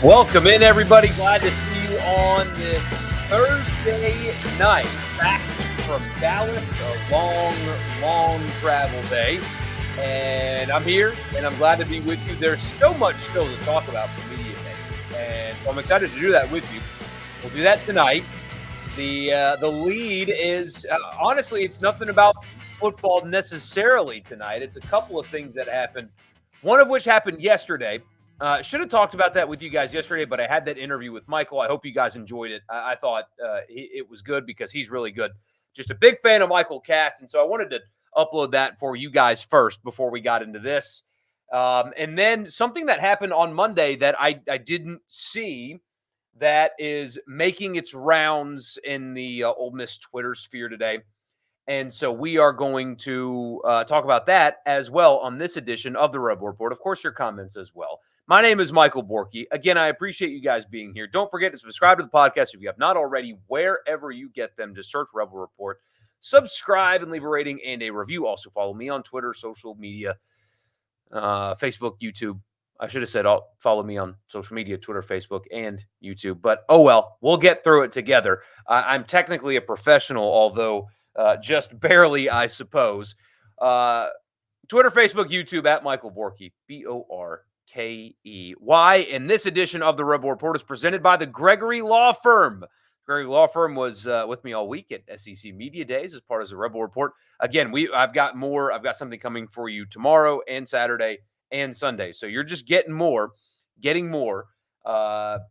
Welcome in, everybody. Glad to see you on this Thursday night. Back from Dallas, a long travel day. And I'm here, and I'm glad to be with you. There's so much still to talk about for Media Day, and so I'm excited to do that with you. We'll do that tonight. The lead is, honestly, it's nothing about football necessarily tonight. It's a couple of things that happened, one of which happened yesterday. Should have talked about that with you guys yesterday, but I had that interview with Michael. I hope you guys enjoyed it. I thought it was good because he's really good. Just a big fan of Michael Katz, and so I wanted to upload that for you guys first before we got into this. And then something that happened on Monday that I didn't see that is making its rounds in the Ole Miss Twitter sphere today. And so we are going to talk about that as well on this edition of the Rebel Report. Of course, your comments as well. My name is Michael Borky. Again, I appreciate you guys being here. Don't forget to subscribe to the podcast if you have not already, wherever you get them. Just search Rebel Report. Subscribe and leave a rating and a review. Also follow me on Twitter, social media, Facebook, YouTube. I should have said follow me on social media, Twitter, Facebook, and YouTube. But oh well, we'll get through it together. I'm technically a professional, although just barely, I suppose. Twitter, Facebook, YouTube, at Michael Borky, Borkey. And this edition of the Rebel Report is presented by the Gregory Law Firm. Gregory Law Firm was with me all week at SEC Media Days as part of the Rebel Report. Again, I've got more. I've got something coming for you tomorrow and Saturday and Sunday. So you're just getting more,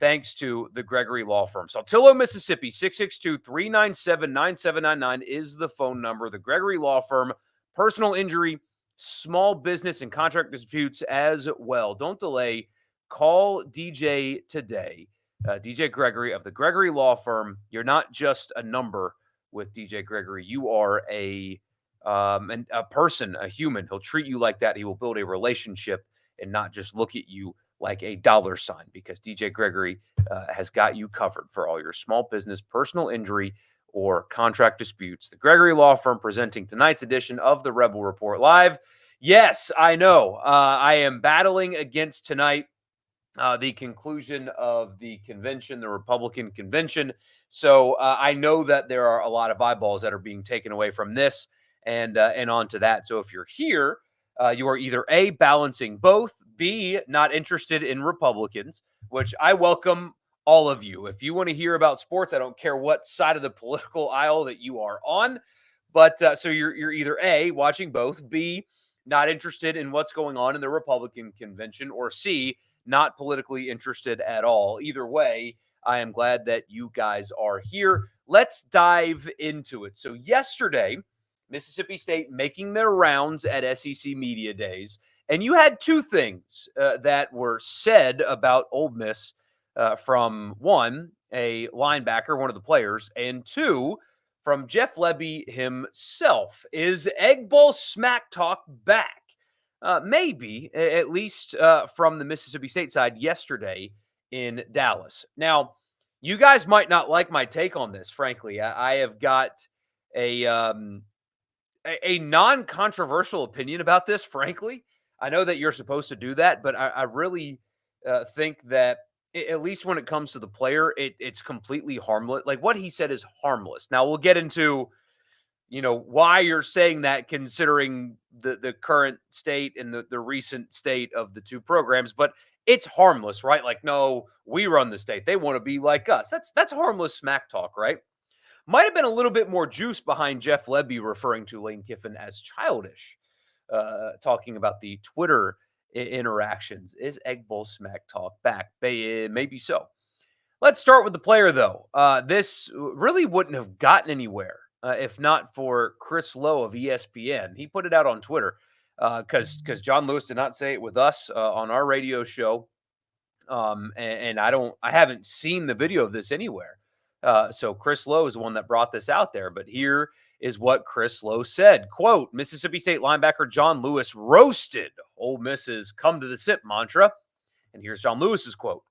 thanks to the Gregory Law Firm. Saltillo, Mississippi, 662-397-9799 is the phone number. The Gregory Law Firm, personal injury, small business, and contract disputes as well. Don't delay. Call DJ today. DJ Gregory of the Gregory Law Firm. You're not just a number with DJ Gregory. You are a person, a human. He'll treat you like that. He will build a relationship and not just look at you like a dollar sign, because DJ Gregory has got you covered for all your small business, personal injury, or contract disputes. The Gregory Law Firm presenting tonight's edition of the Rebel Report Live. Yes, I know. I am battling against tonight the conclusion of the convention, the Republican convention. So I know that there are a lot of eyeballs that are being taken away from this and onto that. So if you're here, you are either A, balancing both, B, not interested in Republicans, which I welcome all of you. If you want to hear about sports, I don't care what side of the political aisle that you are on. But so you're either A, watching both, B, not interested in what's going on in the Republican convention, or C, not politically interested at all. Either way, I am glad that you guys are here. Let's dive into it. So yesterday, Mississippi State making their rounds at SEC Media Days, and you had two things that were said about Ole Miss from one, a linebacker, one of the players, and two, from Jeff Lebby himself. Is Egg Bowl smack talk back? Maybe, at least from the Mississippi State side yesterday in Dallas. Now, you guys might not like my take on this, frankly. I have got a non-controversial opinion about this, frankly. I know that you're supposed to do that, but I really think that, at least when it comes to the player, it's completely harmless. Like, what he said is harmless. Now, we'll get into why you're saying that, considering the current state and the recent state of the two programs, but it's harmless, right? Like, no, we run the state. They want to be like us. That's harmless smack talk, right? Might have been a little bit more juice behind Jeff Lebby referring to Lane Kiffin as childish, talking about the Twitter interactions. Is Egg Bowl smack talk back? Maybe so. Let's start with the player, though. This really wouldn't have gotten anywhere if not for Chris Lowe of ESPN. He put it out on Twitter because John Lewis did not say it with us on our radio show. And I haven't seen the video of this anywhere. So Chris Lowe is the one that brought this out there. But here is what Chris Lowe said. Quote, Mississippi State linebacker John Lewis roasted Ole Miss's come to the sip mantra. And here's John Lewis's quote.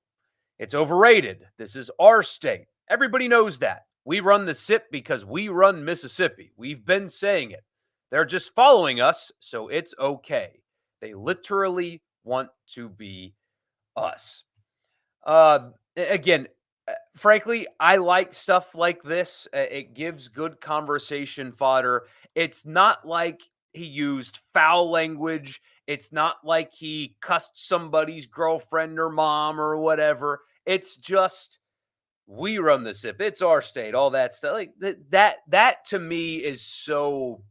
It's overrated. This is our state. Everybody knows that. We run the SIP because we run Mississippi. We've been saying it. They're just following us, so it's okay. They literally want to be us. Again, frankly, I like stuff like this. It gives good conversation fodder. It's not like he used foul language. It's not like he cussed somebody's girlfriend or mom or whatever. It's just we run the SIP. It's our state. All that stuff. Like that to me is so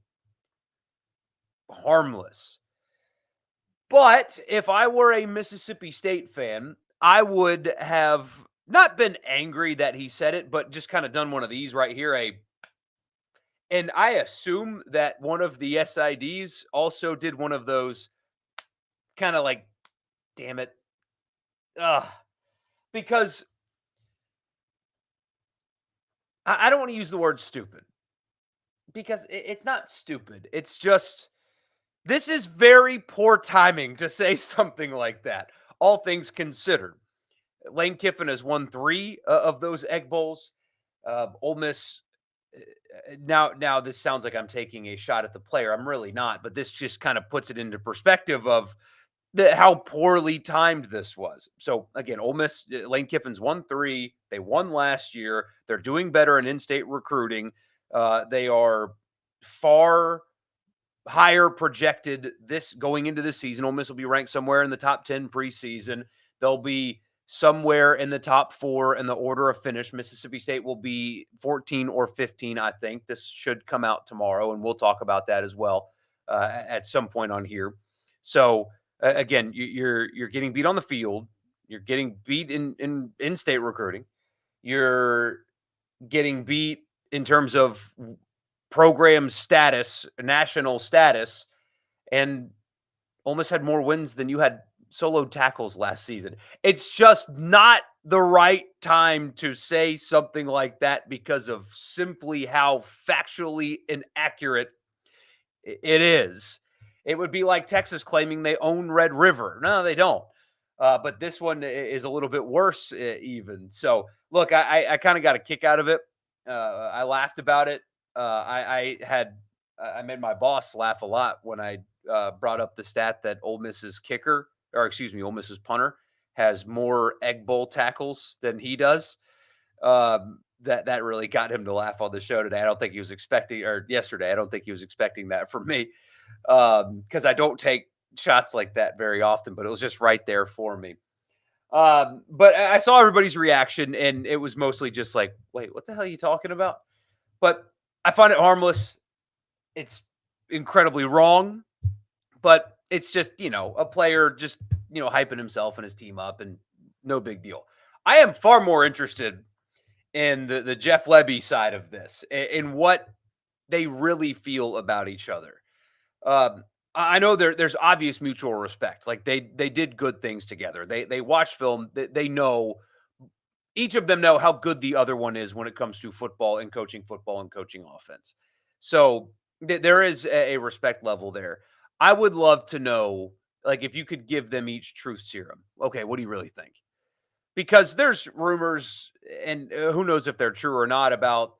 harmless. But if I were a Mississippi State fan, I would have not been angry that he said it, but just kind of done one of these right here. And I assume that one of the SIDs also did one of those kind of like, damn it. Ugh. Because I don't want to use the word stupid because it's not stupid. It's just, this is very poor timing to say something like that, all things considered. Lane Kiffin has won 3 of those Egg Bowls. Ole Miss. Now this sounds like I'm taking a shot at the player. I'm really not, but this just kind of puts it into perspective of how poorly timed this was. So again, Ole Miss, Lane Kiffin's won 3. They won last year. They're doing better in in-state recruiting. They are far higher projected this going into this season. Ole Miss will be ranked somewhere in the top 10 preseason. They'll be somewhere in the top 4 in the order of finish. Mississippi State will be 14 or 15, I think. This should come out tomorrow, and we'll talk about that as well at some point on here. So again, you're getting beat on the field. You're getting beat in state recruiting. You're getting beat in terms of program status, national status, and Ole Miss had more wins than you had solo tackles last season. It's just not the right time to say something like that because of simply how factually inaccurate it is. It would be like Texas claiming they own Red River. No, they don't. But this one is a little bit worse, even. So, look, I kind of got a kick out of it. I laughed about it. I made my boss laugh a lot when I brought up the stat that Ole Miss's kicker, or excuse me, Ole Miss's punter has more Egg Bowl tackles than he does. That really got him to laugh on the show today. I don't think he was expecting, or yesterday, I don't think he was expecting that from me, because I don't take shots like that very often, but it was just right there for me. But I saw everybody's reaction, and it was mostly just like, wait, what the hell are you talking about? But I find it harmless. It's incredibly wrong, but it's just, a player just, hyping himself and his team up, and no big deal. I am far more interested in the Jeff Lebby side of this, in what they really feel about each other. I know there's obvious mutual respect. Like they did good things together. They watch film. They know, each of them know how good the other one is when it comes to football and coaching offense. So there is a respect level there. I would love to know, like, if you could give them each truth serum. Okay, what do you really think? Because there's rumors, and who knows if they're true or not, about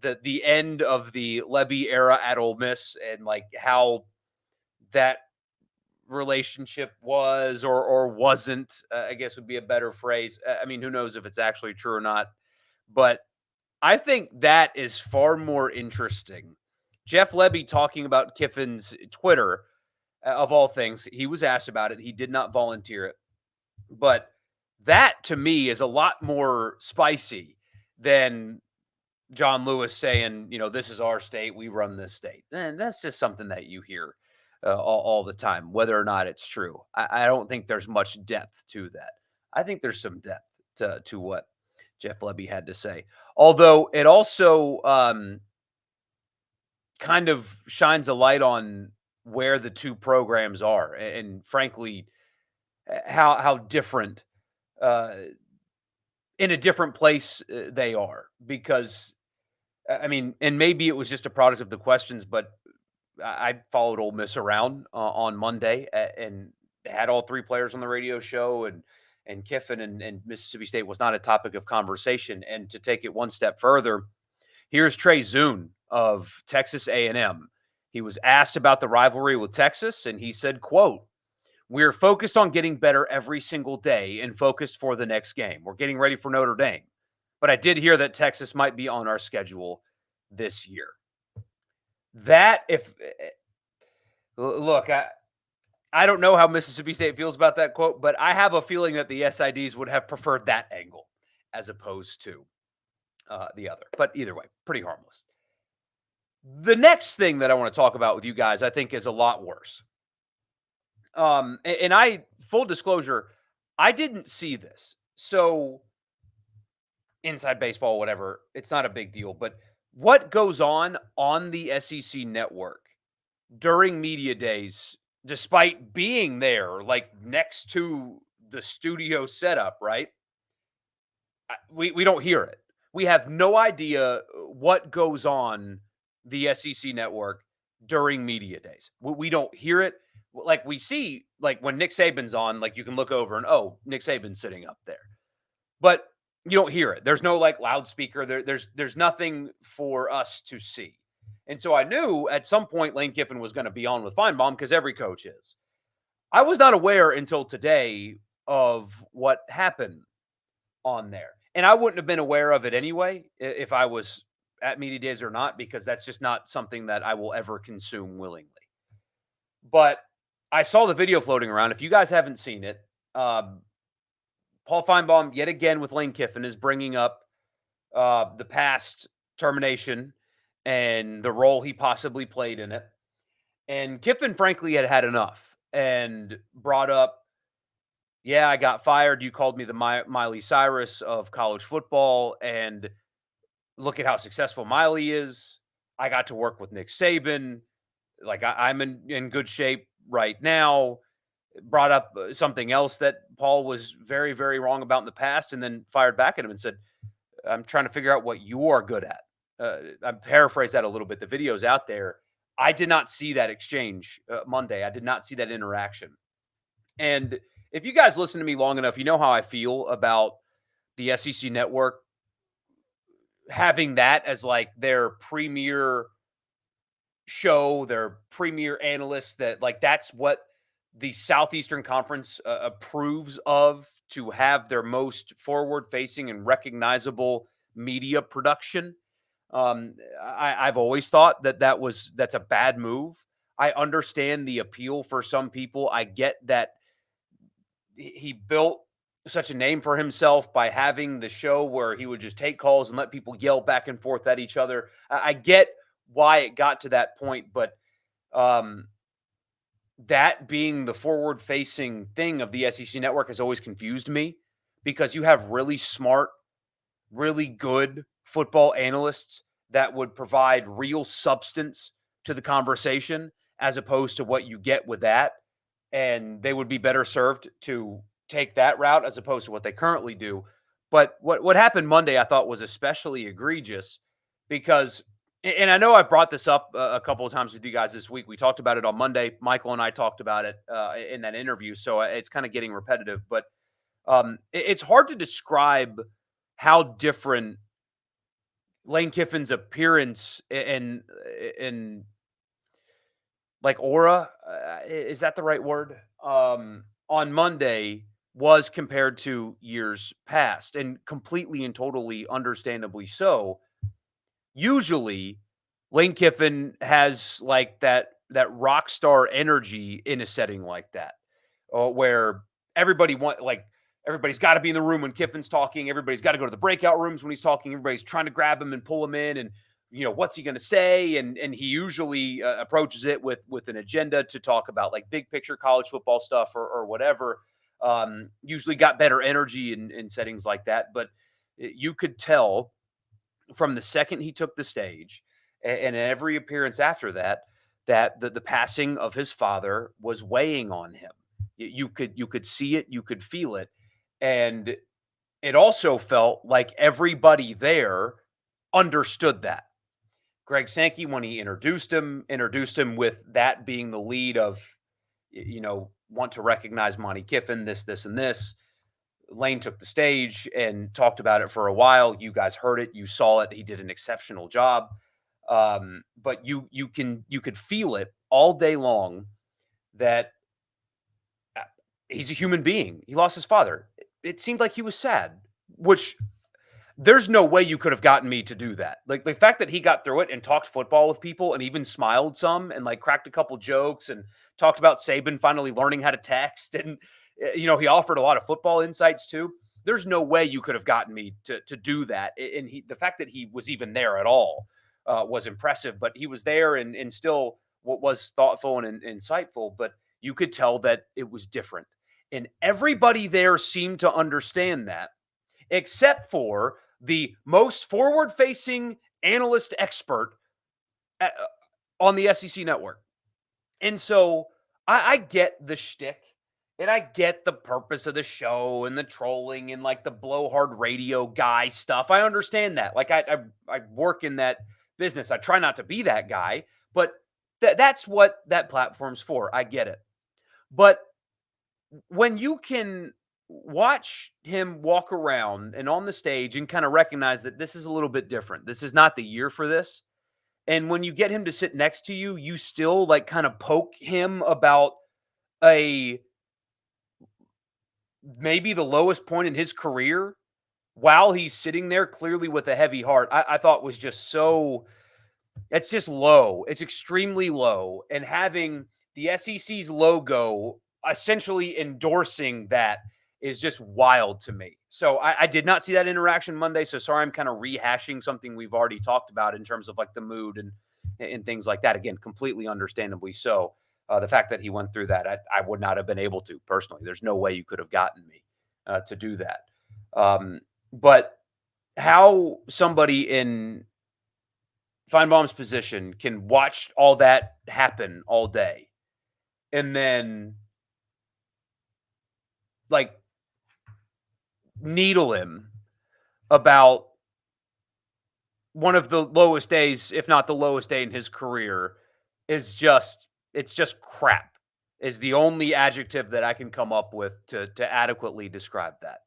the end of the Lebby era at Ole Miss, and like how that relationship was or wasn't, I guess would be a better phrase. I mean, who knows if it's actually true or not, but I think that is far more interesting. Jeff Lebby talking about Kiffin's Twitter, of all things, he was asked about it. He did not volunteer it, but that to me is a lot more spicy than John Lewis saying, this is our state, we run this state. And that's just something that you hear all the time, whether or not it's true. I don't think there's much depth to that. I think there's some depth to what Jeff Lebby had to say. Although it also kind of shines a light on where the two programs are, and frankly, how different, uh, in a different place they are. Because I mean, and maybe it was just a product of the questions, but I followed Ole Miss around on Monday, and had all 3 players on the radio show, and Kiffin and Mississippi State was not a topic of conversation. And to take it one step further, here's Trey Zune of Texas A&M. He was asked about the rivalry with Texas, and he said, quote, We're focused on getting better every single day and focused for the next game. We're getting ready for Notre Dame. But I did hear that Texas might be on our schedule this year. That, if look, I don't know how Mississippi State feels about that quote, but I have a feeling that the SIDs would have preferred that angle as opposed to the other. But either way, pretty harmless. The next thing that I want to talk about with you guys, I think, is a lot worse. And I, full disclosure, I didn't see this. So inside baseball, whatever, it's not a big deal. But what goes on the SEC network during media days, despite being there, like next to the studio setup, right? We don't hear it. We have no idea what goes on the SEC network during media days. We don't hear it. Like we see, like when Nick Saban's on, like you can look over and Nick Saban's sitting up there, but you don't hear it. There's no like loudspeaker. There's nothing for us to see. And so I knew at some point Lane Kiffin was going to be on with Finebaum because every coach is. I was not aware until today of what happened on there. And I wouldn't have been aware of it anyway if I was at media days or not, because that's just not something that I will ever consume willingly. But I saw the video floating around. If you guys haven't seen it, Paul Finebaum, yet again with Lane Kiffin, is bringing up the past termination and the role he possibly played in it. And Kiffin, frankly, had enough and brought up, yeah, I got fired. You called me the Miley Cyrus of college football, and look at how successful Miley is. I got to work with Nick Saban. Like I'm in good shape right now. Brought up something else that Paul was very, very wrong about in the past, and then fired back at him and said, I'm trying to figure out what you are good at. I paraphrase that a little bit. The video's out there. I did not see that exchange Monday. I did not see that interaction. And if you guys listen to me long enough, you know how I feel about the SEC network having that as like their premier show, their premier analysts, that like that's what the Southeastern Conference approves of, to have their most forward-facing and recognizable media production. I've always thought that's a bad move. I understand the appeal for some people. I get that he built such a name for himself by having the show where he would just take calls and let people yell back and forth at each other. I get why it got to that point, but that being the forward-facing thing of the SEC network has always confused me, because you have really smart, really good football analysts that would provide real substance to the conversation as opposed to what you get with that. And they would be better served to take that route as opposed to what they currently do. But what happened Monday I thought was especially egregious, because, and I know I've brought this up a couple of times with you guys this week. We talked about it on Monday. Michael and I talked about it in that interview. So it's kind of getting repetitive, but it's hard to describe how different Lane Kiffin's appearance and like aura, is that the right word? On Monday was compared to years past, and completely and totally understandably so. Usually Lane Kiffin has like that rock star energy in a setting like that, where everybody's got to be in the room when Kiffin's talking. Everybody's got to go to the breakout rooms when he's talking. Everybody's trying to grab him and pull him in, and what's he going to say? And he usually approaches it with an agenda to talk about like big picture college football stuff or whatever. Usually got better energy in settings like that, but you could tell from the second he took the stage and every appearance after that, that the passing of his father was weighing on him. You could see it, you could feel it, and it also felt like everybody there understood that. Greg Sankey, when he introduced him with that being the lead of, want to recognize Monty Kiffin, this, and this. Lane took the stage and talked about it for a while. You guys heard it. You saw it. He did an exceptional job. But you could feel it all day long that he's a human being. He lost his father. It seemed like he was sad, which there's no way you could have gotten me to do that. Like the fact that he got through it and talked football with people and even smiled some and like cracked a couple jokes and talked about Saban finally learning how to text and he offered a lot of football insights too. There's no way you could have gotten me to do that. And the fact that he was even there at all was impressive. But he was there and still what was thoughtful and insightful. But you could tell that it was different, and everybody there seemed to understand that, except for the most forward-facing analyst expert at, on the SEC network. And so I get the shtick, and I get the purpose of the show and the trolling and like the blowhard radio guy stuff. I understand that. Like I work in that business. I try not to be that guy, but that's what that platform's for. I get it. But when you can watch him walk around and on the stage and kind of recognize that this is a little bit different. This is not the year for this. And when you get him to sit next to you, you still like kind of poke him about a maybe the lowest point in his career while he's sitting there clearly with a heavy heart. I thought was just so it's just low. It's extremely low. And having the SEC's logo essentially endorsing that is just wild to me. So I did not see that interaction Monday. So sorry, I'm kind of rehashing something we've already talked about in terms of like the mood and things like that. Again, completely understandably so. The fact that he went through that, I would not have been able to personally. There's no way you could have gotten me to do that. But how somebody in Finebaum's position can watch all that happen all day and then like needle him about one of the lowest days, if not the lowest day in his career, is just it's just crap is the only adjective that I can come up with to adequately describe that.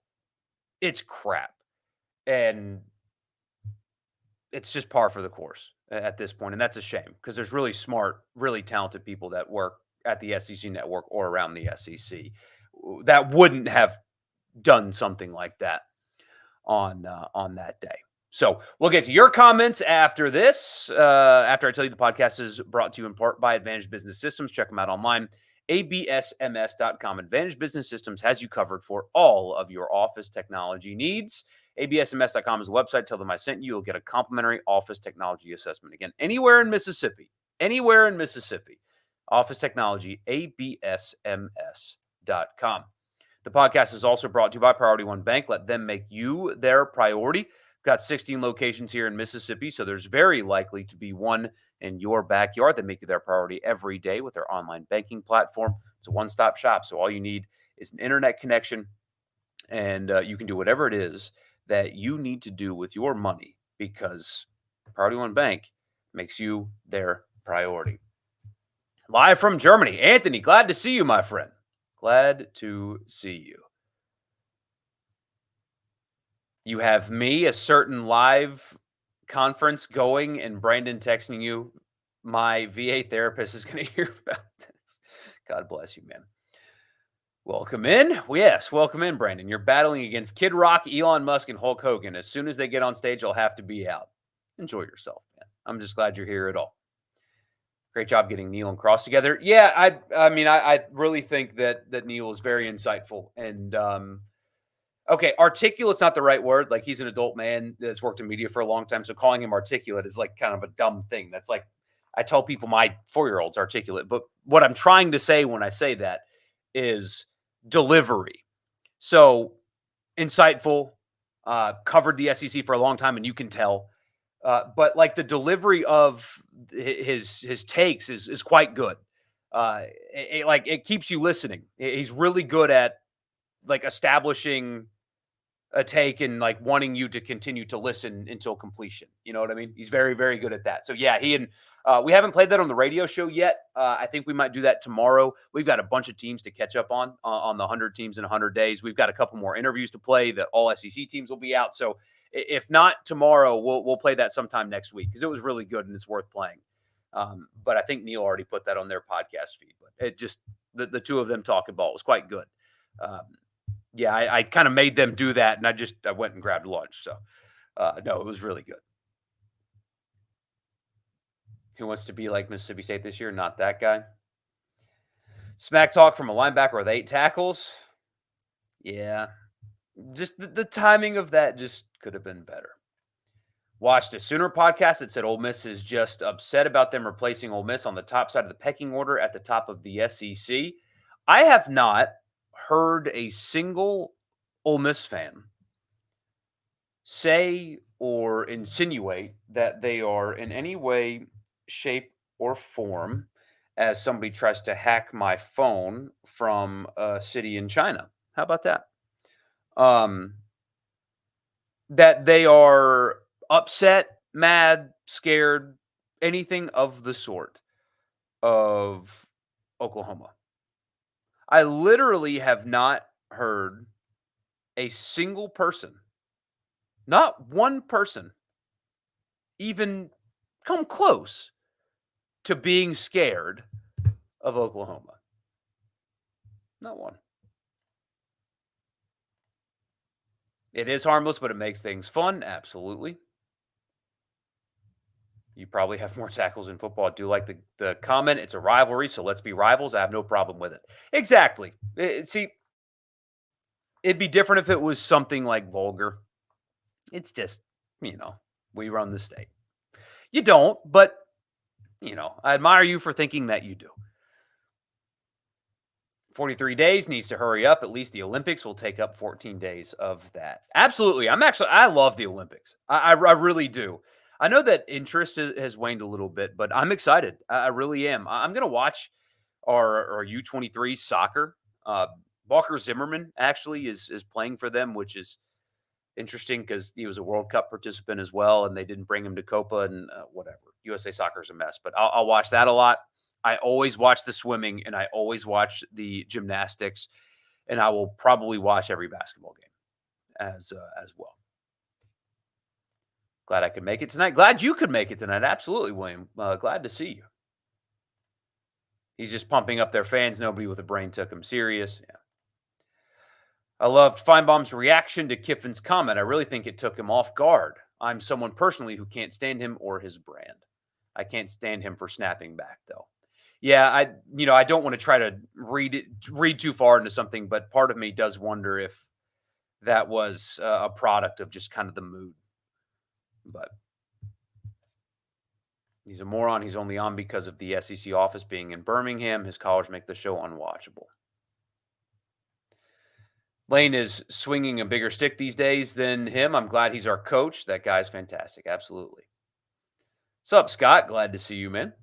It's crap. And it's just par for the course at this point, and that's a shame because there's really smart, really talented people that work at the SEC network or around the SEC that wouldn't have done something like that on that day. So we'll get to your comments after this. After I tell you the podcast is brought to you in part by Advantage Business Systems. Check them out online, absms.com. Advantage Business Systems has you covered for all of your office technology needs. absms.com is the website. Tell them I sent you. You'll get a complimentary office technology assessment. Again, anywhere in Mississippi, office technology, absms.com. The podcast is also brought to you by Priority One Bank. Let them make you their priority. We've got 16 locations here in Mississippi, so there's very likely to be one in your backyard. They make you their priority every day with their online banking platform. It's a one-stop shop, so all you need is an internet connection, and you can do whatever it is that you need to do with your money because Priority One Bank makes you their priority. Live from Germany, Anthony, glad to see you, my friend. Glad to see you. You have me, a certain live conference going, and Brandon texting you. My VA therapist is going to hear about this. God bless you, man. Welcome in. Yes, welcome in, Brandon. You're battling against Kid Rock, Elon Musk, and Hulk Hogan. As soon as they get on stage, I'll have to be out. Enjoy yourself, man. I'm just glad you're here at all. Great job getting Neil and Cross together. Yeah, I really think that Neil is very insightful and okay, articulate's not the right word. Like he's an adult man that's worked in media for a long time, so calling him articulate is like kind of a dumb thing. That's like I tell people my 4-year-old's articulate, but what I'm trying to say when I say that is delivery. So insightful, covered the SEC for a long time, and you can tell. But like the delivery of his takes is quite good. It keeps you listening. He's really good at like establishing a take and like wanting you to continue to listen until completion. You know what I mean? He's very, very good at that. So yeah, he and we haven't played that on the radio show yet. I think we might do that tomorrow. We've got a bunch of teams to catch up on the 100 teams in 100 days. We've got a couple more interviews to play. The all SEC teams will be out. So if not tomorrow, we'll play that sometime next week because it was really good and it's worth playing. But I think Neil already put that on their podcast feed. But it just the two of them talking ball was quite good. Um, yeah, I kind of made them do that, and I went and grabbed lunch. So no, it was really good. Who wants to be like Mississippi State this year? Not that guy. Smack talk from a linebacker with 8 tackles. Yeah, just the timing of that just could have been better. Watched a Sooner podcast that said Ole Miss is just upset about them replacing Ole Miss on the top side of the pecking order at the top of the SEC. I have not heard a single Ole Miss fan say or insinuate that they are in any way, shape, or form as somebody tries to hack my phone from a city in China. How about that? Um, that they are upset, mad, scared, anything of the sort of Oklahoma. I literally have not heard a single person, not one person, even come close to being scared of Oklahoma. Not one. It is harmless, but it makes things fun. Absolutely. You probably have more tackles in football. I do like the comment. It's a rivalry, so let's be rivals. I have no problem with it. Exactly. See, it'd be different if it was something like vulgar. It's just, we run the state. You don't, but, I admire you for thinking that you do. 43 days needs to hurry up. At least the Olympics will take up 14 days of that. Absolutely. I love the Olympics. I really do. I know that interest has waned a little bit, but I'm excited. I really am. I'm going to watch our U23 soccer. Walker Zimmerman actually is playing for them, which is interesting because he was a World Cup participant as well, and they didn't bring him to Copa and whatever. USA Soccer is a mess, but I'll watch that a lot. I always watch the swimming and I always watch the gymnastics, and I will probably watch every basketball game as well. Glad I could make it tonight. Glad you could make it tonight. Absolutely, William. Glad to see you. He's just pumping up their fans. Nobody with a brain took him serious. Yeah. I loved Finebaum's reaction to Kiffin's comment. I really think it took him off guard. I'm someone personally who can't stand him or his brand. I can't stand him for snapping back, though. Yeah, I don't want to try to read too far into something, but part of me does wonder if that was a product of just kind of the mood. But he's a moron. He's only on because of the SEC office being in Birmingham. His college make the show unwatchable. Lane is swinging a bigger stick these days than him. I'm glad he's our coach. That guy's fantastic. Absolutely. Sup, Scott? Glad to see you, man.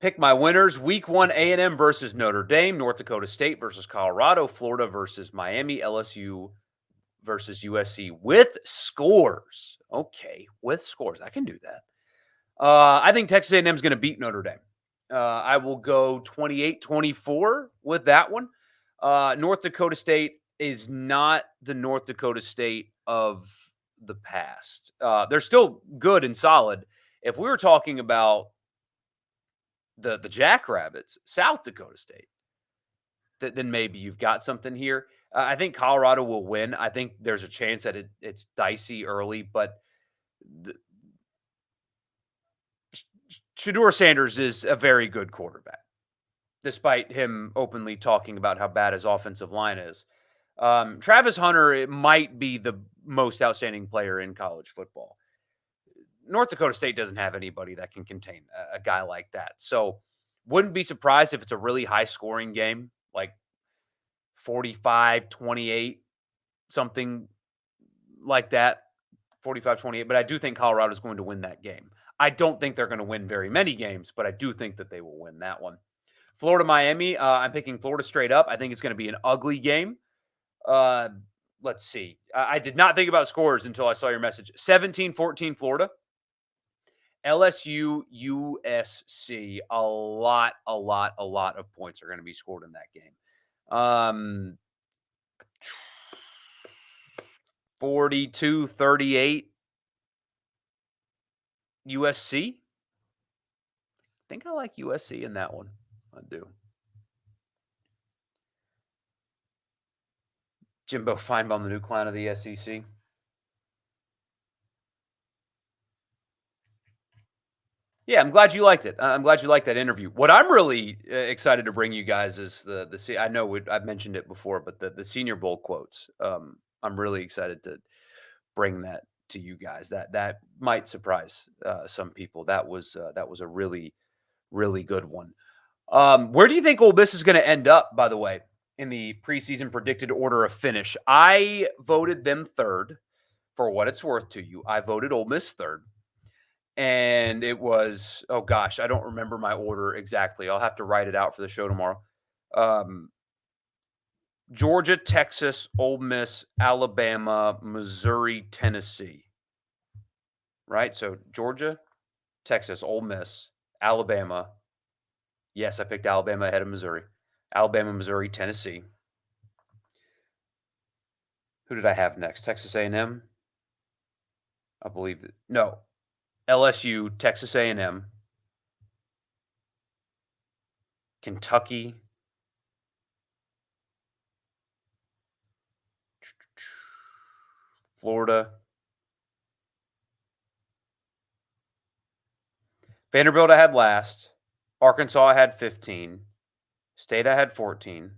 Pick my winners. Week 1, A&M versus Notre Dame, North Dakota State versus Colorado, Florida versus Miami, LSU versus USC with scores. Okay, with scores. I can do that. I think Texas A&M is going to beat Notre Dame. I will go 28-24 with that one. North Dakota State is not the North Dakota State of the past. They're still good and solid. If we were talking about the Jackrabbits, South Dakota State, then maybe you've got something here. I think Colorado will win. I think there's a chance that it's dicey early, but Shedeur Sanders is a very good quarterback, despite him openly talking about how bad his offensive line is. Travis Hunter, it might be the most outstanding player in college football. North Dakota State doesn't have anybody that can contain a guy like that. So wouldn't be surprised if it's a really high scoring game, like 45-28, something like that, 45-28. But I do think Colorado is going to win that game. I don't think they're going to win very many games, but I do think that they will win that one. Florida, Miami, I'm picking Florida straight up. I think it's going to be an ugly game. Let's see. I did not think about scores until I saw your message. 17-14 Florida. LSU, USC. A lot of points are going to be scored in that game. 42-38 USC. I think I like USC in that one. I do. Jimbo Finebaum, the new clown of the SEC. Yeah, I'm glad you liked it. I'm glad you liked that interview. What I'm really excited to bring you guys is I know I've mentioned it before, but the Senior Bowl quotes. I'm really excited to bring that to you guys. That might surprise some people. That was a really good one. Where do you think Ole Miss is going to end up? By the way, in the preseason predicted order of finish, I voted them third. For what it's worth to you, I voted Ole Miss third. And it was, oh gosh, I don't remember my order exactly. I'll have to write it out for the show tomorrow. Um, Georgia, Texas, Ole Miss, Alabama, Missouri, Tennessee. Right? So Georgia, Texas, Ole Miss, Alabama. Yes, I picked Alabama ahead of Missouri. Alabama, Missouri, Tennessee. Who did I have next? Texas A&M? I believe that. No. LSU, Texas A&M, Kentucky, Florida, Vanderbilt I had last. Arkansas I had 15. State I had 14.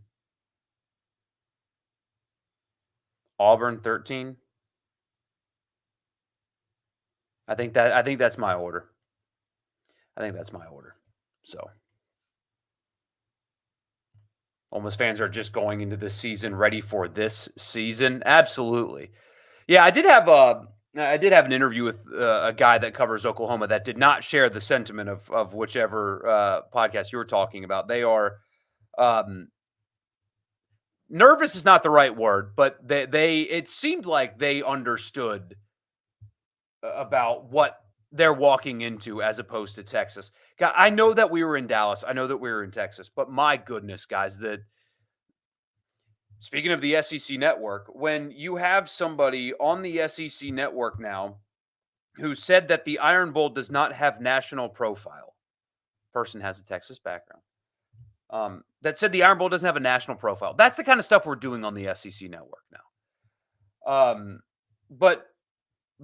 Auburn 13. I think that's my order. I think that's my order. So Ole Miss fans are just going into this season ready for this season. Absolutely. Yeah, I did have an interview with a guy that covers Oklahoma that did not share the sentiment of whichever podcast you were talking about. They are nervous is not the right word, but they it seemed like they understood about what they're walking into as opposed to Texas. God, I know that we were in Dallas. I know that we were in Texas, but my goodness, guys, speaking of the SEC network, when you have somebody on the SEC network now who said that the Iron Bowl does not have national profile, person has a Texas background, that said the Iron Bowl doesn't have a national profile. That's the kind of stuff we're doing on the SEC network now. But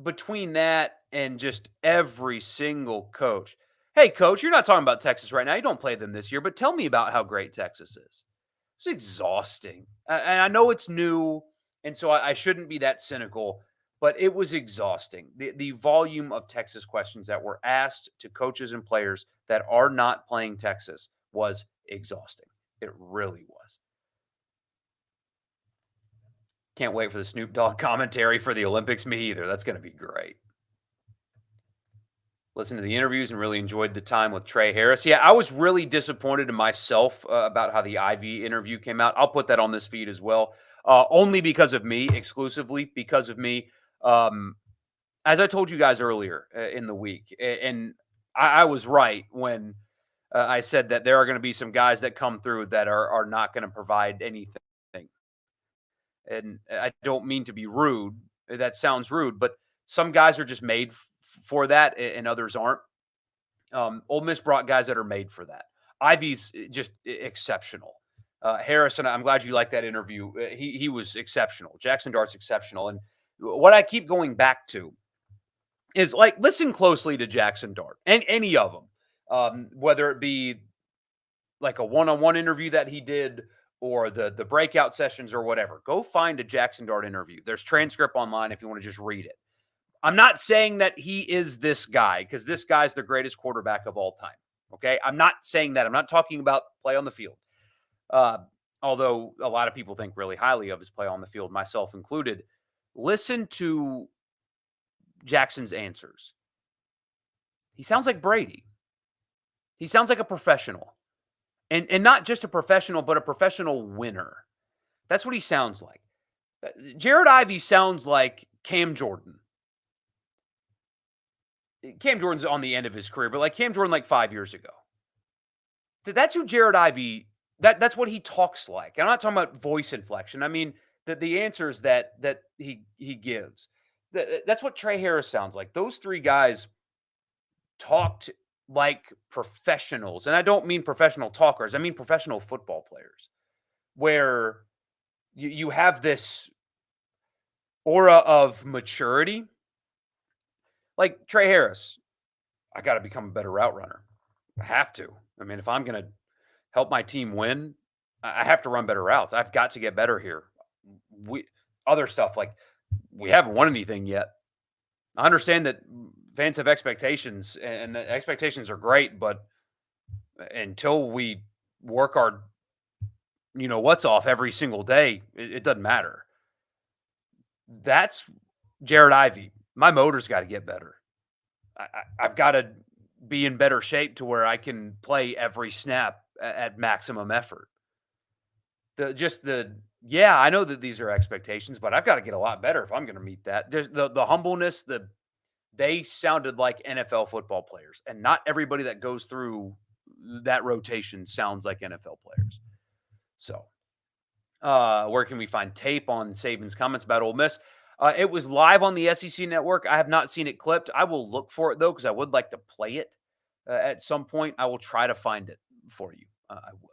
between that and just every single coach, hey, coach, you're not talking about Texas right now. You don't play them this year, but tell me about how great Texas is. It's exhausting. And I know it's new, and so I shouldn't be that cynical, but it was exhausting. The volume of Texas questions that were asked to coaches and players that are not playing Texas was exhausting. It really was. Can't wait for the Snoop Dogg commentary for the Olympics. Me either. That's going to be great. Listened to the interviews and really enjoyed the time with Trey Harris. Yeah, I was really disappointed in myself about how the Ivy interview came out. I'll put that on this feed as well, only because of me, exclusively because of me. As I told you guys earlier in the week, and I was right when I said that there are going to be some guys that come through that are not going to provide anything. And I don't mean to be rude. That sounds rude, but some guys are just made for that, and others aren't. Ole Miss brought guys that are made for that. Ivy's just exceptional. Harrison, I'm glad you liked that interview. He was exceptional. Jackson Dart's exceptional. And what I keep going back to is like, listen closely to Jackson Dart and any of them, whether it be like a one-on-one interview that he did or the breakout sessions or whatever. Go find a Jackson Dart interview. There's transcript online if you want to just read it. I'm not saying that he is this guy because this guy's the greatest quarterback of all time. Okay. I'm not saying that. I'm not talking about play on the field. Although a lot of people think really highly of his play on the field, myself included. Listen to Jackson's answers. He sounds like Brady. He sounds like a professional. And not just a professional, but a professional winner. That's what he sounds like. Jared Ivey sounds like Cam Jordan. Cam Jordan's on the end of his career, but like Cam Jordan like 5 years ago. That's who Jared Ivey, that's what he talks like. I'm not talking about voice inflection. I mean, the answers that he gives. That's what Trey Harris sounds like. Those three guys talked like professionals. And I don't mean professional talkers. I mean professional football players where you have this aura of maturity. Like Trey Harris, I got to become a better route runner. I have to. I mean, if I'm going to help my team win, I have to run better routes. I've got to get better here. We other stuff like we haven't won anything yet. I understand that fans have expectations, and the expectations are great, but until we work our what's off every single day, it doesn't matter. That's Jared Ivey. My motor's got to get better. I've got to be in better shape to where I can play every snap at maximum effort. Yeah, I know that these are expectations, but I've got to get a lot better if I'm going to meet that. There's the humbleness, they sounded like NFL football players, and not everybody that goes through that rotation sounds like NFL players. So, where can we find tape on Saban's comments about Ole Miss? It was live on the SEC network. I have not seen it clipped. I will look for it though, because I would like to play it at some point. I will try to find it for you. I will.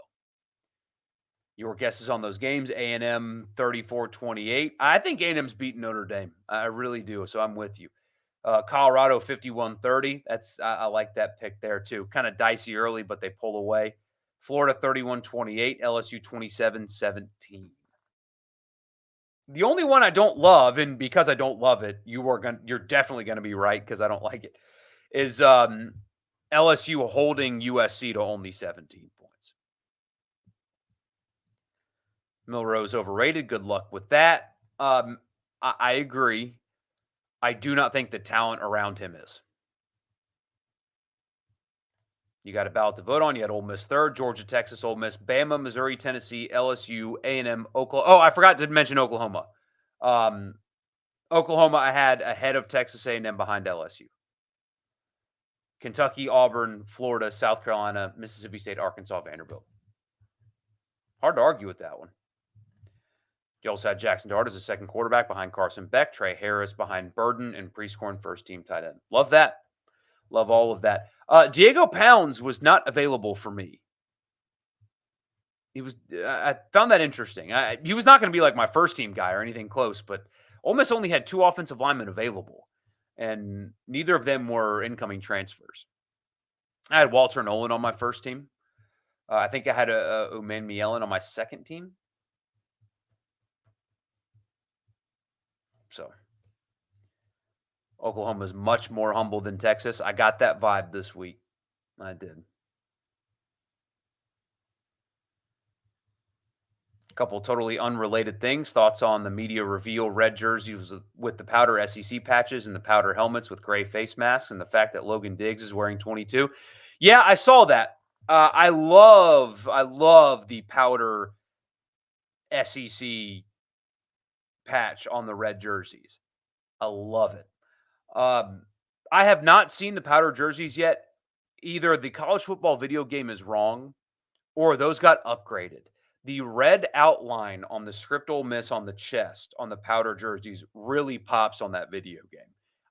Your guesses on those games: A&M 34-28. I think A&M's beating Notre Dame. I really do. So I'm with you. Colorado 51-30. I like that pick there too. Kind of dicey early, but they pull away. Florida 31-28. LSU 27-17. The only one I don't love, and because I don't love it, you're definitely gonna be right because I don't like it, is LSU holding USC to only 17 points. Milrose overrated. Good luck with that. I agree. I do not think the talent around him is. You got a ballot to vote on. You had Ole Miss third, Georgia, Texas, Ole Miss, Bama, Missouri, Tennessee, LSU, A&M, Oklahoma. Oh, I forgot to mention Oklahoma. Oklahoma I had ahead of Texas A&M, behind LSU. Kentucky, Auburn, Florida, South Carolina, Mississippi State, Arkansas, Vanderbilt. Hard to argue with that one. You also had Jackson Dart as a second quarterback behind Carson Beck, Trey Harris behind Burden, and Prescorn first team tight end. Love that. Love all of that. Diego Pounds was not available for me. I found that interesting. He was not going to be like my first team guy or anything close, but Ole Miss only had 2 offensive linemen available, and neither of them were incoming transfers. I had Walter Nolan on my first team. I think I had Uman Mielen on my second team. So Oklahoma is much more humble than Texas. I got that vibe this week. I did. A couple totally unrelated things. Thoughts on the media reveal red jerseys with the powder SEC patches and the powder helmets with gray face masks, and the fact that Logan Diggs is wearing 22. Yeah, I saw that. I love the powder SEC patch on the red jerseys. I love it. I have not seen the powder jerseys yet. Either the college football video game is wrong, or those got upgraded. The red outline on the script Ole Miss on the chest on the powder jerseys really pops on that video game.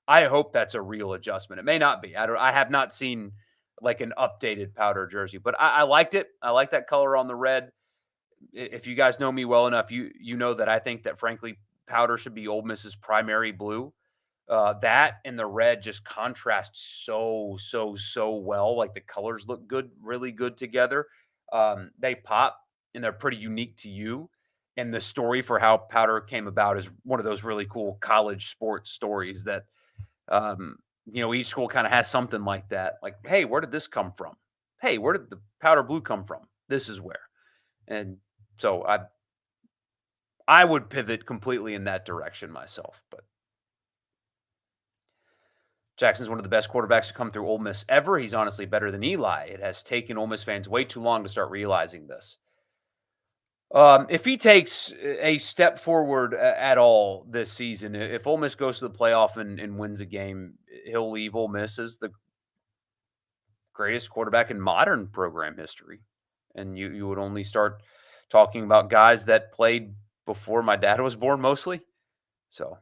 I hope that's a real adjustment. It may not be. I have not seen like an updated powder jersey, but I liked it. I like that color on the red. If you guys know me well enough, you know that I think that frankly powder should be Ole Miss's primary blue. That and the red just contrast so well. Like the colors look good, really good together. They pop and they're pretty unique to you. And the story for how powder came about is one of those really cool college sports stories that, each school kind of has something like that. Like, hey, where did this come from? Hey, where did the powder blue come from? This is where. And so I would pivot completely in that direction myself, but Jackson's one of the best quarterbacks to come through Ole Miss ever. He's honestly better than Eli. It has taken Ole Miss fans way too long to start realizing this. If he takes a step forward at all this season, if Ole Miss goes to the playoff and wins a game, he'll leave Ole Miss as the greatest quarterback in modern program history. And you would only start talking about guys that played before my dad was born mostly. So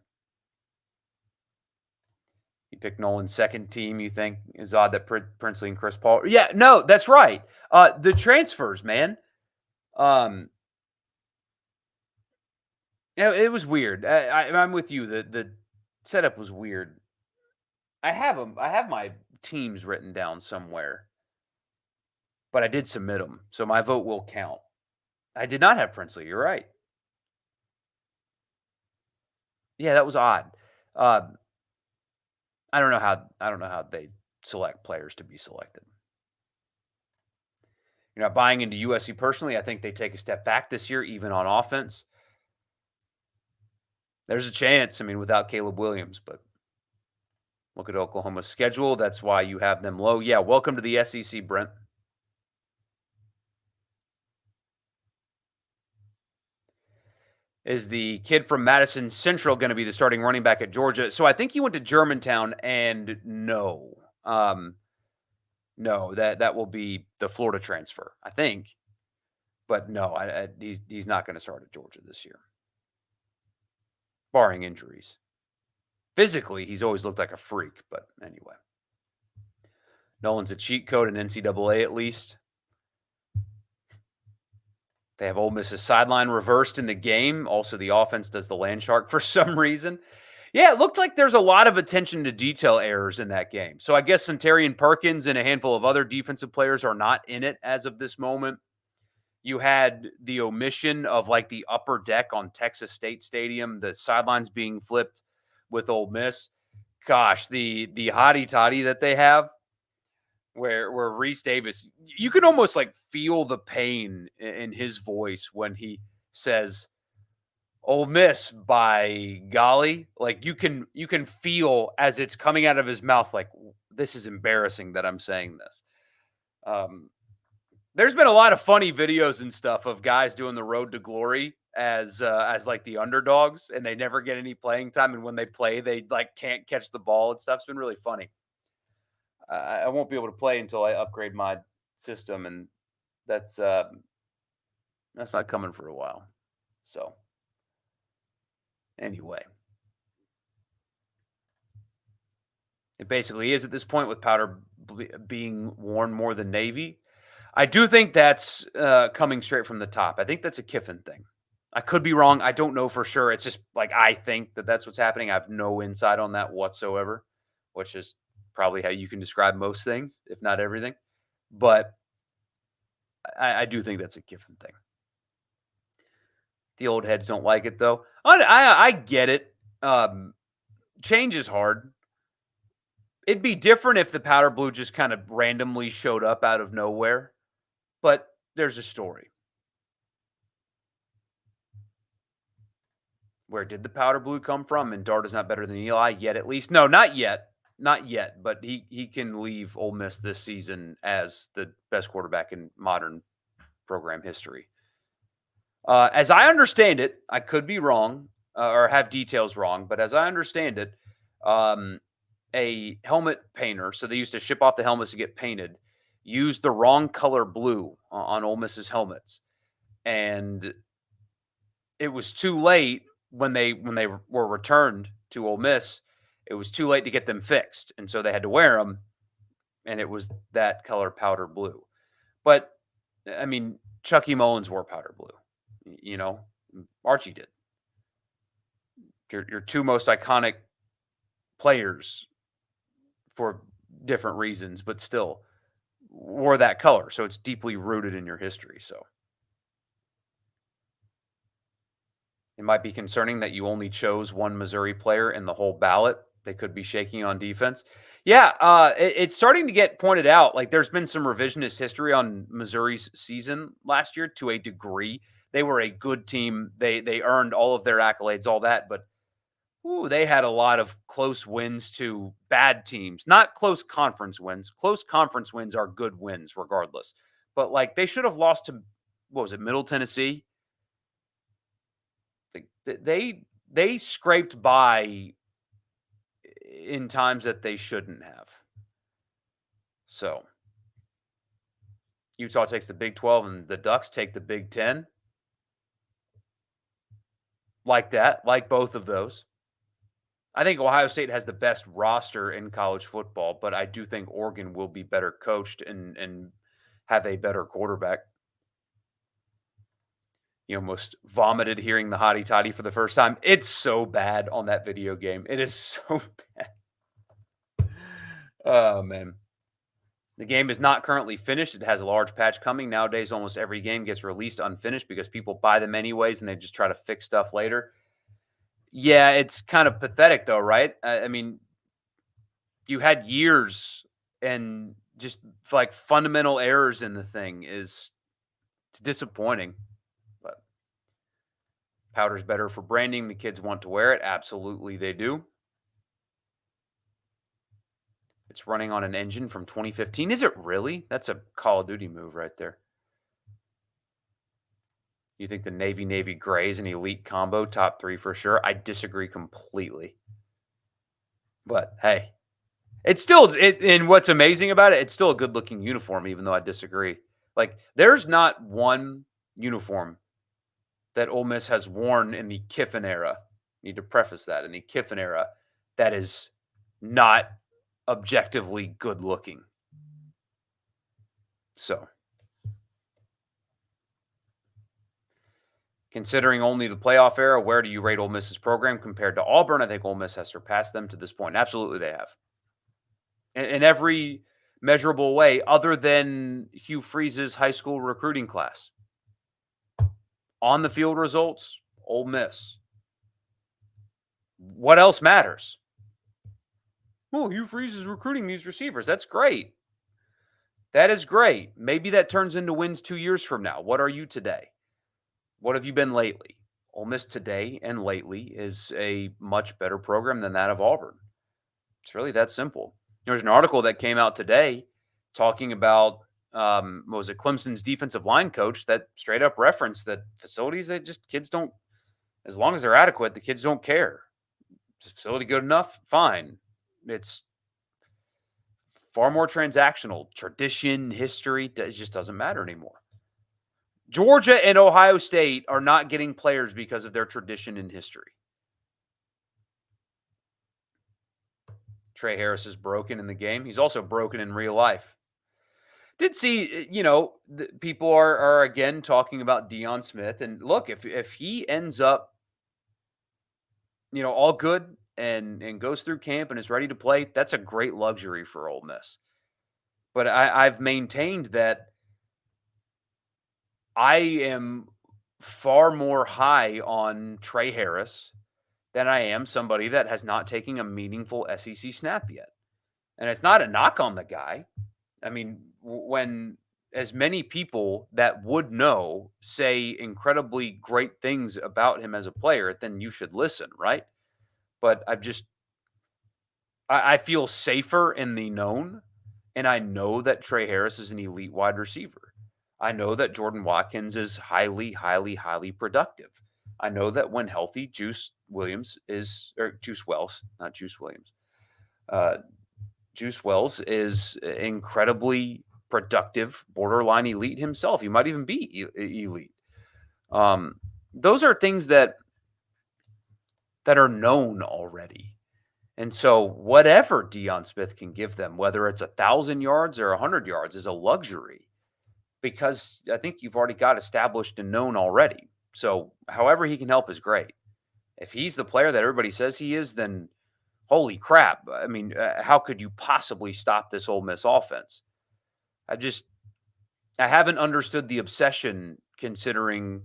you pick Nolan's second team, you think is odd that Princely and Chris Paul. Yeah, no, that's right. The transfers, man. Yeah, it was weird. I'm with you. The setup was weird. I have them. I have my teams written down somewhere, but I did submit them, so my vote will count. I did not have Princely. You're right. Yeah, that was odd. Uh, I don't know how they select players to be selected. You're not buying into USC personally. I think they take a step back this year, even on offense. There's a chance. I mean, without Caleb Williams, but look at Oklahoma's schedule. That's why you have them low. Yeah, welcome to the SEC, Brent. Is the kid from Madison Central going to be the starting running back at Georgia? So I think he went to Germantown, and no, no, that will be the Florida transfer, I think. But no, he's not going to start at Georgia this year, barring injuries. Physically, he's always looked like a freak, but anyway. Nolan's a cheat code in NCAA at least. They have Ole Miss's sideline reversed in the game. Also, the offense does the land shark for some reason. Yeah, it looked like there's a lot of attention to detail errors in that game. So I guess Centarian Perkins and a handful of other defensive players are not in it as of this moment. You had the omission of like the upper deck on Texas State Stadium, the sidelines being flipped with Ole Miss. Gosh, the hottie toddy that they have, where Reese Davis, you can almost like feel the pain in his voice when he says Ole Miss by golly. Like you can feel as it's coming out of his mouth, like this is embarrassing that I'm saying this. Um, there's been a lot of funny videos and stuff of guys doing the road to glory as like the underdogs, and they never get any playing time. And when they play, they like can't catch the ball and stuff. It's been really funny. I won't be able to play until I upgrade my system, and that's uh, that's not coming for a while. So anyway, it basically is at this point with powder being worn more than navy. I do think that's coming straight from the top. I think that's a Kiffin thing. I could be wrong. I don't know for sure. It's just like I think that that's what's happening. I have no insight on that whatsoever, which is probably how you can describe most things, if not everything. But I do think that's a Kiffin thing. The old heads don't like it though. I get it. Change is hard. It'd be different if the powder blue just kind of randomly showed up out of nowhere, but there's a story. Where did the powder blue come from? And Dart is not better than Eli yet, at least. No, not yet. Not yet, but he can leave Ole Miss this season as the best quarterback in modern program history. As I understand it, I could be wrong or have details wrong, but as I understand it, um, a helmet painter, so they used to ship off the helmets to get painted, used the wrong color blue on Ole Miss's helmets, and it was too late when they were returned to Ole Miss. It was too late to get them fixed, and so they had to wear them, and it was that color powder blue. But I mean, Chucky Mullins wore powder blue. You know, Archie did. Your two most iconic players for different reasons, but still wore that color. So it's deeply rooted in your history. So it might be concerning that you only chose one Missouri player in the whole ballot. They could be shaking on defense. Yeah, it's starting to get pointed out. Like there's been some revisionist history on Missouri's season last year to a degree. They were a good team. They earned all of their accolades, all that, but ooh, they had a lot of close wins to bad teams. Not close conference wins. Close conference wins are good wins regardless. But like they should have lost to what was it, Middle Tennessee? They scraped by in times that they shouldn't have. So Utah takes the Big 12 and the Ducks take the Big 10. Like that, like both of those. I think Ohio State has the best roster in college football, but I do think Oregon will be better coached and have a better quarterback. You almost vomited hearing the hottie toddy for the first time. It's so bad on that video game. It is so bad. Oh, man. The game is not currently finished. It has a large patch coming. Nowadays, almost every game gets released unfinished because people buy them anyways and they just try to fix stuff later. Yeah, it's kind of pathetic though, right? I mean, you had years and just like fundamental errors in the thing it's disappointing. But powder's better for branding. The kids want to wear it. Absolutely, they do. It's running on an engine from 2015. Is it really? That's a Call of Duty move right there. You think the Navy Gray is an elite combo, top 3 for sure? I disagree completely. But hey, it's still and what's amazing about it, it's still a good-looking uniform even though I disagree. Like, there's not one uniform that Ole Miss has worn in the Kiffin era. Need to preface that, in the Kiffin era, that is not objectively good looking. So, considering only the playoff era, where do you rate Ole Miss's program compared to Auburn? I think Ole Miss has surpassed them to this point. Absolutely, they have. In every measurable way, other than Hugh Freeze's high school recruiting class. On the field results, Ole Miss. What else matters? Well, Hugh Freeze is recruiting these receivers. That's great. That is great. Maybe that turns into wins 2 years from now. What are you today? What have you been lately? Ole Miss today and lately is a much better program than that of Auburn. It's really that simple. There's an article that came out today talking about what was it, Clemson's defensive line coach that straight up referenced that facilities, they just kids don't, as long as they're adequate, the kids don't care. Is the facility good enough? Fine. It's far more transactional. Tradition, history, it just doesn't matter anymore. Georgia and Ohio State are not getting players because of their tradition and history. Trey Harris is broken in the game. He's also broken in real life. Did see, people are again talking about Deion Smith. And look, if he ends up, all good and goes through camp and is ready to play, that's a great luxury for Ole Miss. But I've maintained that I am far more high on Trey Harris than I am somebody that has not taken a meaningful SEC snap yet. And it's not a knock on the guy. I mean, when as many people that would know say incredibly great things about him as a player, then you should listen, right? But I feel safer in the known, and I know that Trey Harris is an elite wide receiver. I know that Jordan Watkins is highly, highly, highly productive. I know that when healthy, Juice Wells, not Juice Williams. Juice Wells is incredibly productive, borderline elite himself. He might even be elite. Those are things that are known already. And so whatever Deion Smith can give them, whether it's 1,000 yards or 100 yards, is a luxury because I think you've already got established and known already. So however he can help is great. If he's the player that everybody says he is, then holy crap. I mean, how could you possibly stop this Ole Miss offense? I haven't understood the obsession considering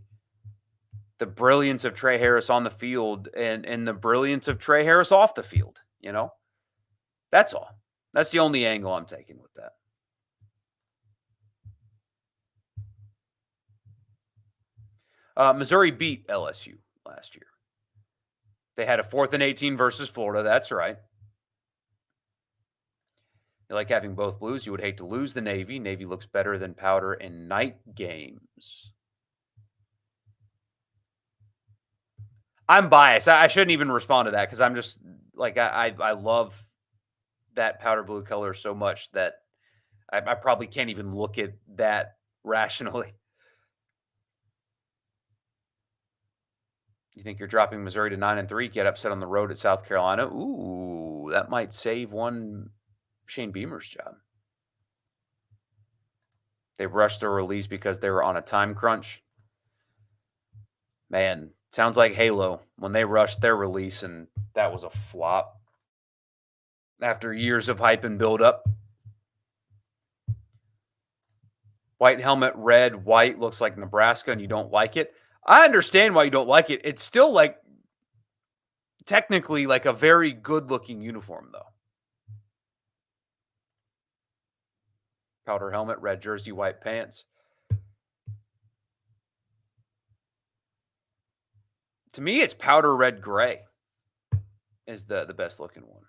the brilliance of Trey Harris on the field and the brilliance of Trey Harris off the field, That's all. That's the only angle I'm taking with that. Missouri beat LSU last year. They had a 4th and 18 versus Florida. That's right. You like having both blues. You would hate to lose the Navy. Navy looks better than powder in night games. I'm biased. I shouldn't even respond to that because I'm just like, I love that powder blue color so much that I probably can't even look at that rationally. You think you're dropping Missouri to 9-3, get upset on the road at South Carolina? Ooh, that might save one Shane Beamer's job. They rushed their release because they were on a time crunch. Man, sounds like Halo when they rushed their release, and that was a flop after years of hype and build up. White helmet, red, white looks like Nebraska, and you don't like it. I understand why you don't like it. It's still like technically like a very good looking uniform, though. Powder helmet, red jersey, white pants. To me, it's powder red gray is the best looking one.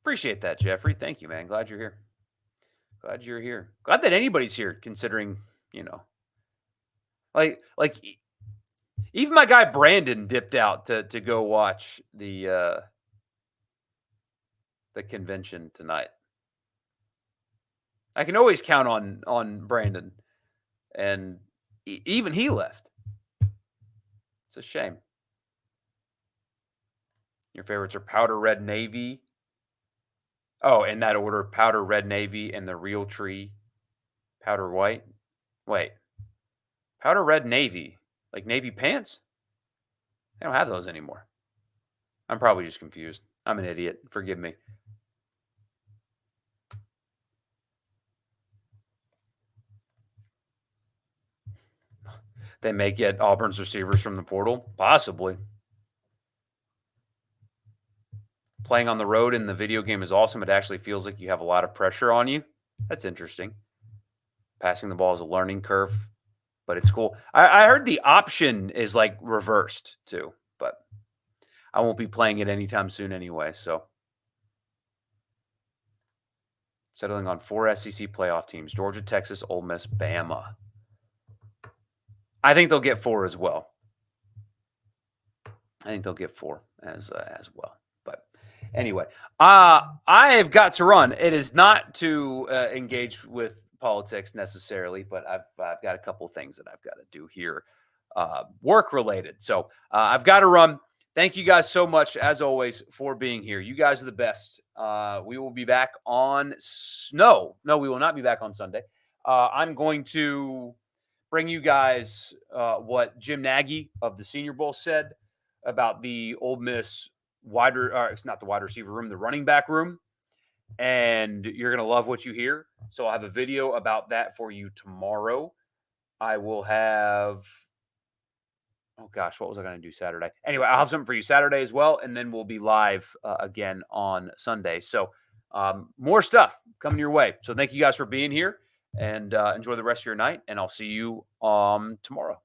Appreciate that, Jeffrey. Thank you, man. Glad you're here. Glad you're here. Glad that anybody's here, considering, you know, like even my guy Brandon dipped out to go watch the convention tonight. I can always count on Brandon, and even he left. It's a shame. Your favorites are powder red navy. Oh, in that order: powder red navy and the real tree, powder white. Wait, powder red navy, like navy pants? They don't have those anymore. I'm probably just confused. I'm an idiot. Forgive me. They may get Auburn's receivers from the portal, possibly. Playing on the road in the video game is awesome. It actually feels like you have a lot of pressure on you. That's interesting. Passing the ball is a learning curve, but it's cool. I heard the option is like reversed too, but I won't be playing it anytime soon anyway. So settling on 4 SEC playoff teams: Georgia, Texas, Ole Miss, Bama. I think they'll get 4 as well. I think they'll get 4 as well. But anyway, I've got to run. It is not to engage with politics necessarily, but I've got a couple things that I've got to do here, work related. So I've got to run. Thank you guys so much, as always, for being here. You guys are the best. We will be back on no, we will not be back on Sunday. I'm going to bring you guys what Jim Nagy of the Senior Bowl said about the Ole Miss it's not the wide receiver room, the running back room. And you're going to love what you hear. So I'll have a video about that for you tomorrow. I will have, oh gosh, what was I going to do Saturday? Anyway, I'll have something for you Saturday as well. And then we'll be live again on Sunday. So more stuff coming your way. So thank you guys for being here, and enjoy the rest of your night. And I'll see you tomorrow.